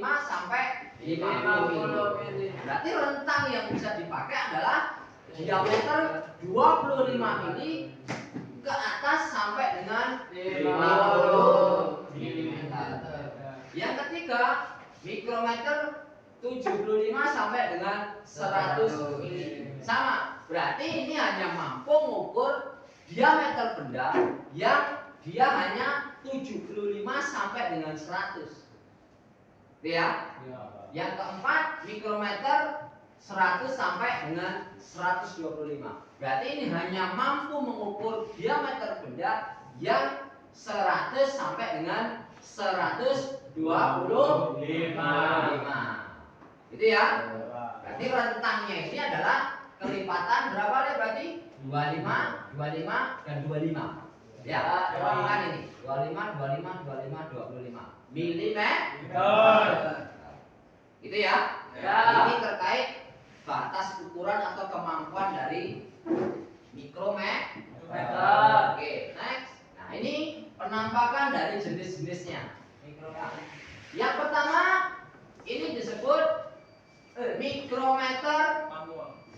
sampai 50 mili. Berarti rentang yang bisa dipakai adalah diameter 25 mili ke atas sampai dengan 50 mm. Yang ketiga, mikrometer 75 sampai dengan 100 mili. Sama, berarti ini hanya mampu mengukur diameter benda yang dia hanya 75 sampai dengan 100. Ya. Yang keempat, mikrometer 100 sampai dengan 125. Berarti ini hanya mampu mengukur diameter benda yang 100 sampai dengan 125. Gitu ya. Berarti rentangnya ini adalah kelipatan berapa deh berarti? 25, 25 dan 25. Ya, kan ini 25, 25, 25, 25 milimeter. Gitu ya. Ini terkait batas ukuran atau kemampuan dari mikrometer. Oke, next. Nah, ini penampakan dari jenis-jenisnya. Yang pertama, ini disebut mikrometer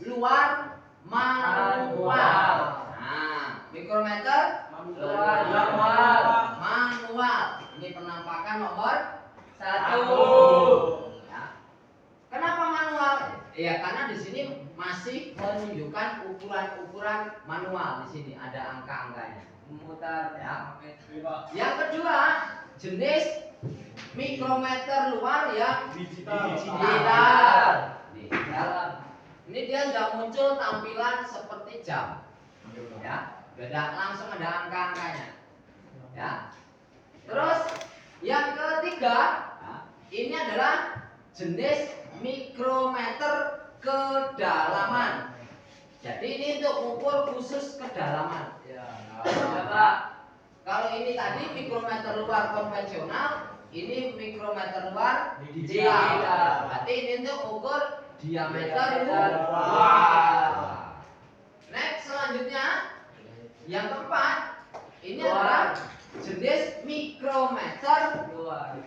luar manual. Nah, mikrometer luar manual. Ini penampakan nomor 1. Ya. Kenapa manual? Ya, karena di sini masih menunjukkan ukuran-ukuran manual. Di sini ada angka-angkanya. Memutar ya. Yang kedua, jenis mikrometer luar yang digital. Ini dia sudah muncul tampilan seperti jam. Ya, beda langsung ada angka-angkanya. Ya. Terus yang ketiga, ini adalah jenis mikrometer kedalaman. Jadi ini untuk ukur khusus kedalaman. Kalau ini tadi mikrometer luar konvensional, ini mikrometer luar digital. Berarti ini untuk ukur diameter luar. Next, selanjutnya yang keempat, ini adalah jenis mikrometer luar.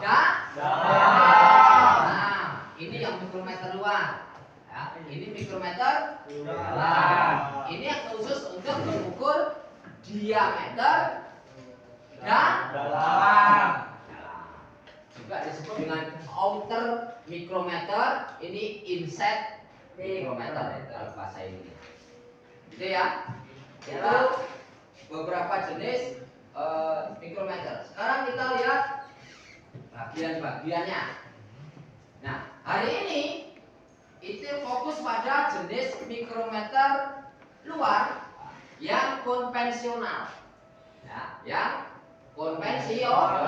Nah, ini yang mikrometer luar. Ya, ini mikrometer luar. Ini yang khusus untuk mengukur diameter dalam. Juga disebut dengan outer mikrometer. Ini inside mikrometer dalam bahasa ini. Gitu ya. Itu beberapa jenis mikrometer. Sekarang kita lihat bagian-bagiannya. Nah, hari ini itu fokus pada jenis mikrometer luar yang konvensional. Ya, yang konvensional.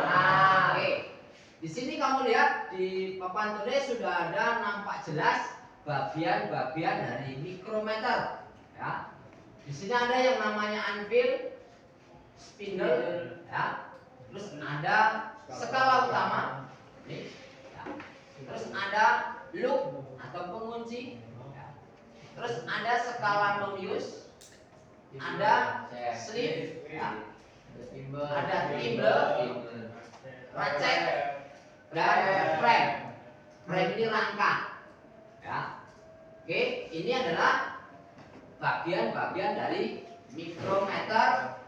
Oke. Di sini kamu lihat di papan tulis sudah ada nampak jelas bagian-bagian dari mikrometer. Ya. Di sini ada yang namanya anvil, spindle, ya. Terus ada skala utama, nih, ya. Terus ada loop atau pengunci, ya. Terus ada skala Möbius, ada sleeve, ya. Ada thimble, ratchet, dan frame. Frame ini rangka, ya. Oke, ini adalah bagian-bagian dari mikrometer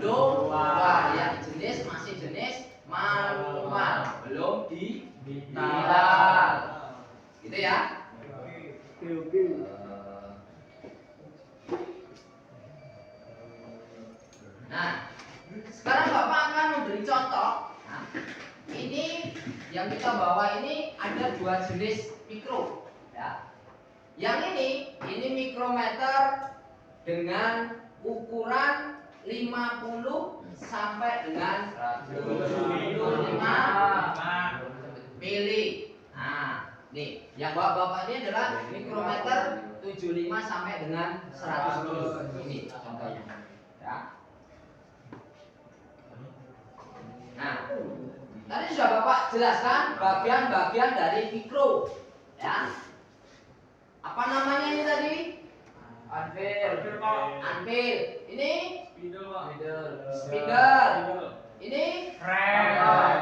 luar yang jenis masih jenis manual, belum digital. Gitu ya. Nah, sekarang Bapak akan memberi contoh. Nah, ini yang kita bawa ini ada dua jenis mikro, ya. Yang ini mikrometer dengan ukuran 50 sampai dengan 75 mili. Nah, nih, yang bapak ini adalah mikrometer 75 sampai dengan 100 mili. Ini contohnya. Ya. Nah, tadi sudah Bapak jelaskan bagian-bagian dari mikro, ya. Apa namanya ini tadi? Anvil. Ini spindle. Ini frame.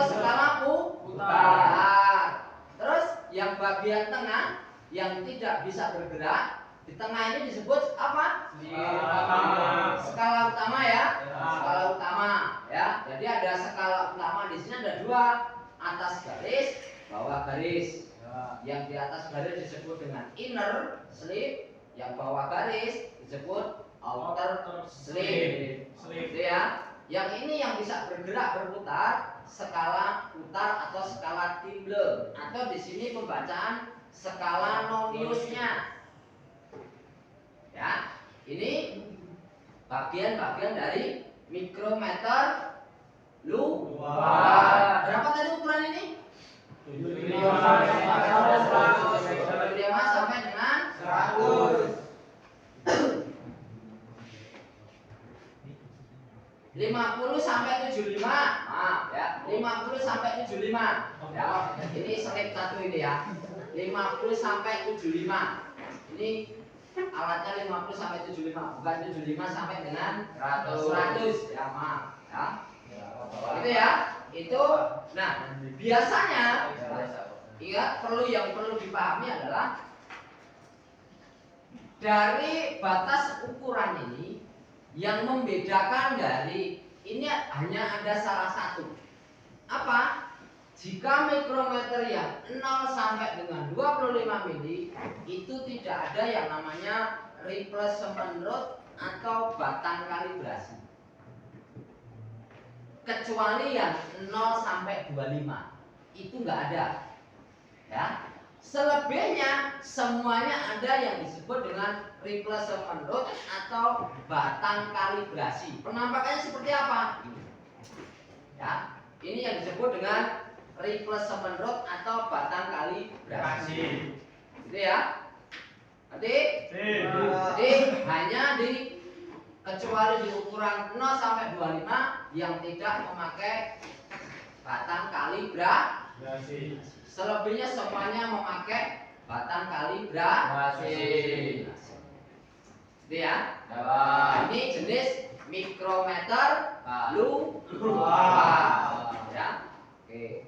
skala putar. Terus yang bagian tengah yang tidak bisa bergerak di tengah ini disebut apa? Skala utama ya. Skala utama ya. Jadi ada skala utama di sini ada dua, atas garis, bawah garis. Yang di atas garis disebut dengan inner sleeve, yang bawah garis disebut outer sleeve. Gitu ya. Yang ini yang bisa bergerak berputar, skala putar atau skala Timble, atau di sini pembacaan skala Noniusnya. Ya, ini bagian-bagian dari mikrometer luar. Berapa tadi ukuran ini? 75 sampai dengan 100. 50 sampai 75. Maaf ya, 50 sampai 75. Ya, ini slide satu ini ya. 50 sampai 75. Ini alatnya 50 sampai 75, bukan 75 sampai dengan 100. Ya, maaf ya. Itu ya. Itu nah, biasanya ingat yang perlu dipahami adalah dari batas ukuran ini yang membedakan dari ini hanya ada salah satu. Apa? Jika mikrometer yang 0 sampai dengan 25 mili itu tidak ada yang namanya replacement rod atau batang kalibrasi. Kecuali yang 0 sampai 25 itu nggak ada. Ya. Selebihnya semuanya ada yang disebut dengan replacement rod atau batang kalibrasi. Penampakannya seperti apa? Ya, ini yang disebut dengan replacement rod atau batang kalibrasi. Gitu ya. Jadi hanya kecuali di ukuran 0 sampai 25 yang tidak memakai batang kalibrasi. Selebihnya semuanya memakai batang kalibrasi. Itu ya. Ini jenis mikrometer luar. Ya. Oke.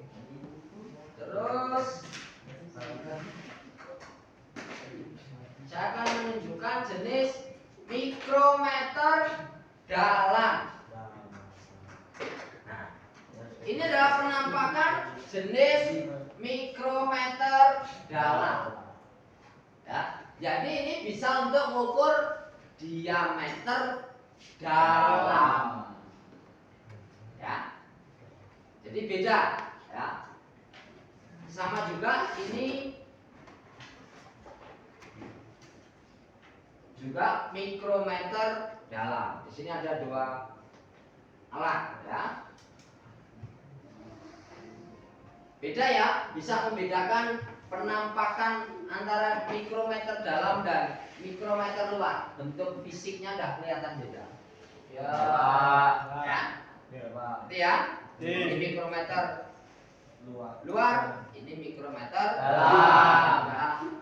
Terus saya akan menunjukkan jenis mikrometer dalam. Nah, ini adalah penampakan jenis mikrometer dalam. Ya, jadi ini bisa untuk mengukur diameter dalam. Ya, jadi beda. Ya, sama juga ini juga mikrometer dalam. Di sini ada dua alat. Ya. Beda ya, bisa membedakan penampakan antara mikrometer dalam dan mikrometer luar. Bentuk fisiknya udah kelihatan beda. Ya. Ya. Itu ya. Ini mikrometer luar, ini mikrometer dalam.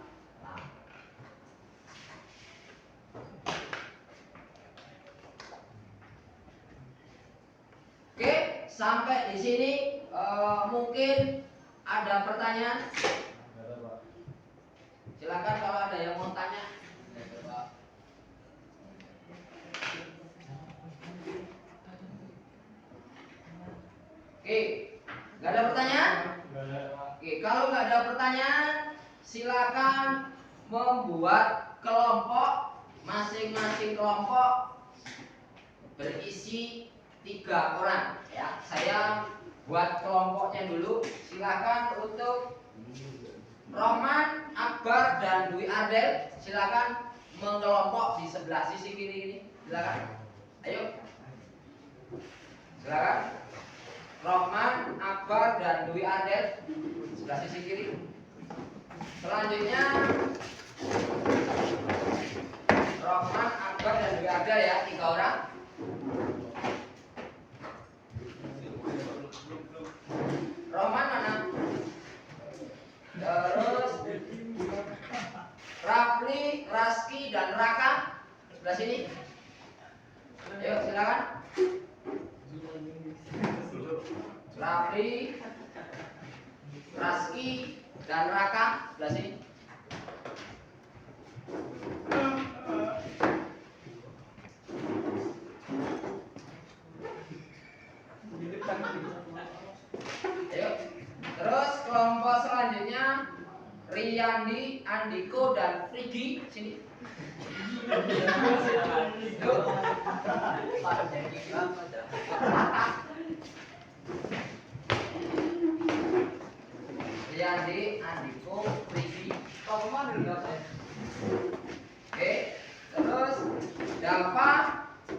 Oke, sampai di sini mungkin ada pertanyaan? Silakan kalau ada yang mau tanya. Oke, nggak ada pertanyaan? Oke, kalau nggak ada pertanyaan, silakan membuat kelompok, masing-masing kelompok berisi 3 orang. Ya, saya buat kelompoknya dulu. Silakan untuk Rohman, Akbar, dan Dwi Ardel. Silakan mengelompok di sebelah sisi kiri ini. Silakan. Ayo. Silakan. Rohman, Akbar, dan Dwi Ardel sebelah sisi kiri. Selanjutnya Rohman, Akbar, dan Dwi Ardel ya, 3 orang. Rohman mana? Terus Rafli, Raski, dan Raka sebelah sini. Ayo silakan. Rafli, Raski, dan Raka. Sebelah sini. Ayo. Terus kelompok selanjutnya Riyandi, Andiko, dan Frigi. Sini. Riyandi, Andiko, Frigi. Oke. Terus Dava,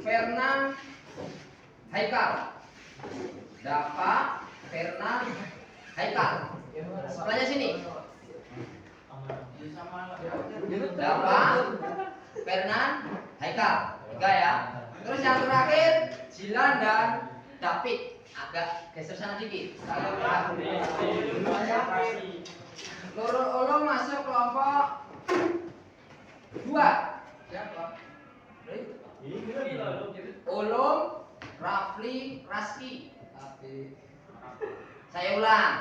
Fernan, Haikal. Dava, Fernan, Haikal. Sebelahnya sini. Dava, Fernan, Haikal. 3 ya. Terus yang terakhir Jilan dan David. Agak geser sana dikit. Nurul Ulum masuk kelompok 2. Siapa? Ulum, Rafli, Raski. Saya ulang.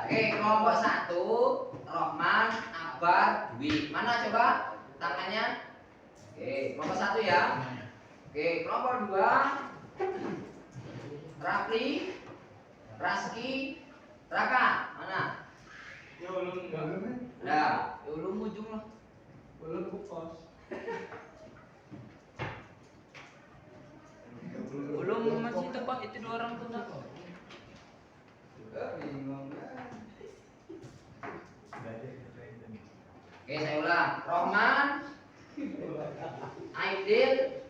Oke, kelompok 1 Rohman, Akbar, Dwi. Mana coba tangannya? Oke, kelompok 1 ya. Oke, kelompok 2 Rafli, Raski, Raka. Mana? Ya ulun enggak. Nah, ulum ujung lah. Ulun pos. Belum masih tepat itu 2 orang tuh. Bingung. Oke, saya ulang. Rohman, Aidil,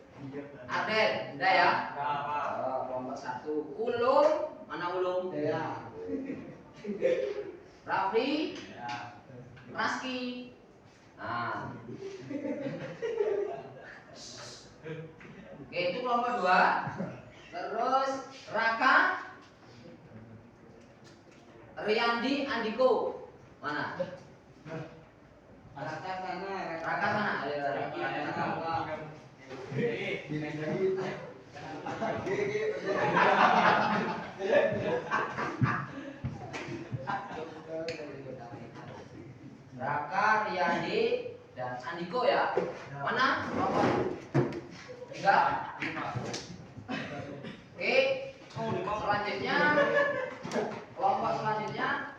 Aden. Udah ya? Oh, kelompok 1. Ulum, mana Ulum? Ya. Rafli, Raski. Nah. Oke, itu kelompok 2. Terus Raka, Riyandi, Andiko. Mana? Raka sana. Ayo, Raka. Raka, Riyandi, dan Andiko ya. Mana? Kelompok 3. Oke. Selanjutnya kelompok selanjutnya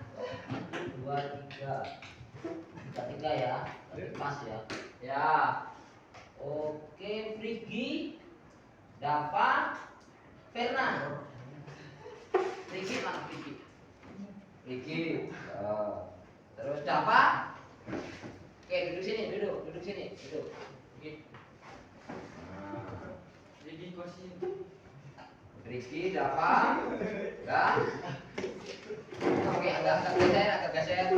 2, 3 ya. Pas ya. Ya. Oke, Frigi, Dava, Fernan. Frigi mana Frigi? Frigi. Terus Dava. Oke, duduk sini, duduk sini. Oke. Jadi kursi. Rizky, Dava, enggak. Oke, agak geser.